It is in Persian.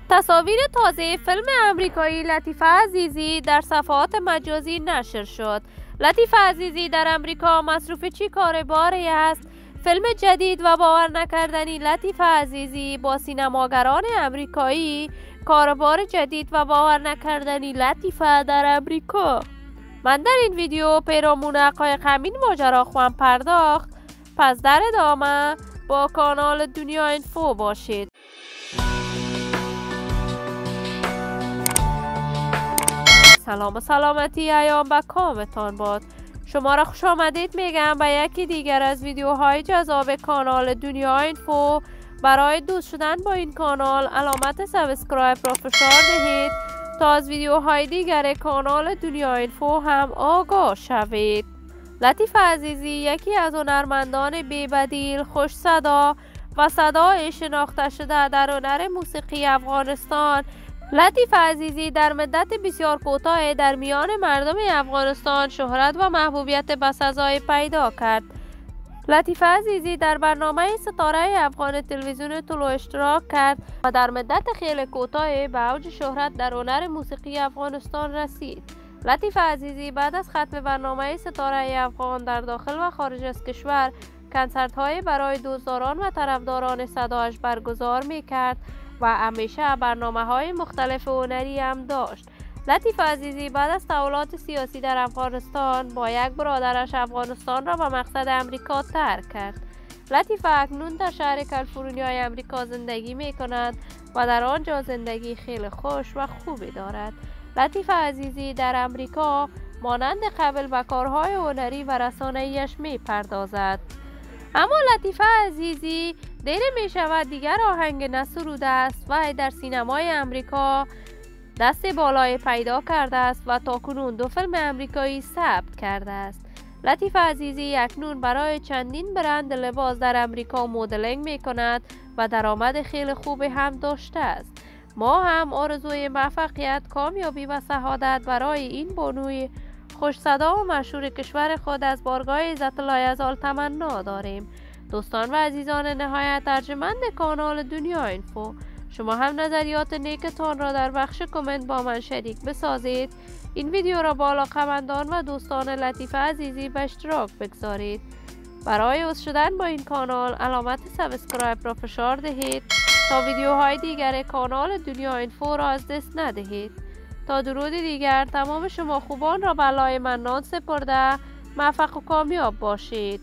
تصاویر تازه فیلم آمریکایی لطیفه عزیزی در صفحات مجازی نشر شد. لطیفه عزیزی در آمریکا مصروف چی کارباری است؟ فیلم جدید و باور نکردنی لطیفه عزیزی با سینماگران آمریکایی، کاربار جدید و باور نکردنی لطیفه در آمریکا. من در این ویدیو پیرامون حقایق همین ماجرا خواهم پرداخت، پس در ادامه با کانال دنیا اینفو باشید. سلام و سلامتی ایام به کامتان باد. شما را خوش آمدید میگم به یکی دیگر از ویدیوهای جذاب کانال دنیا اینفو. برای دوست شدن با این کانال علامت سابسکرایب را فشار دهید تا از ویدیوهای دیگر کانال دنیا اینفو هم آگاه شوید. لطیفه عزیزی یکی از هنرمندان بی‌بدیل، خوش صدا و صدای شناخته شده در هنر موسیقی افغانستان. لطیفه عزیزی در مدت بسیار کوتاه در میان مردم افغانستان شهرت و محبوبیت بسزایی پیدا کرد. لطیفه عزیزی در برنامه ستاره افغان تلویزیون طلوع اشتراک کرد و در مدت خیلی کوتاه به اوج شهرت در هنر موسیقی افغانستان رسید. لطیفه عزیزی بعد از ختم برنامه ستاره افغان در داخل و خارج از کشور کنسرت های برای دوستداران و طرفداران صدایش برگزار می کرد و همیشه برنامه های مختلف هنری هم داشت. لطیفه عزیزی بعد از تحولات سیاسی در افغانستان با یک برادرش افغانستان را به مقصد امریکا ترک کرد. لطیفه اکنون در شهر کالیفرنیای امریکا زندگی می کند و در آنجا زندگی خیلی خوش و خوبی دارد. لطیفه عزیزی در امریکا مانند قبل به کارهای هنری و رسانه‌ایش می پردازد. اما لطیفه عزیزی دیر می شود دیگر آهنگ نسروده است و در سینمای امریکا دست بالای پیدا کرده است و تاکنون 2 فیلم امریکایی ثبت کرده است. لطیفه عزیزی اکنون برای چندین برند لباس در امریکا مدلینگ می کند و درآمد خیلی خوبی هم داشته است. ما هم آرزوی موفقیت، کامیابی و سعادت برای این بانوی خوش صدا و مشهور کشور خود از بارگاه عزت الله یزال تمنا داریم. دوستان و عزیزان نهایت ارجمند کانال دنیا اینفو، شما هم نظریات نیکتان را در بخش کامنت با من شریک بسازید. این ویدیو را با علاقه‌مندان و دوستان لطیفه عزیزی به اشتراک بگذارید. برای عضو شدن با این کانال علامت سابسکرایب را فشار دهید تا ویدیوهای دیگر کانال دنیا اینفو را از دست ندهید. تا درود دیگر تمام شما خوبان را به لای منان سپرده موفق و کامیاب باشید.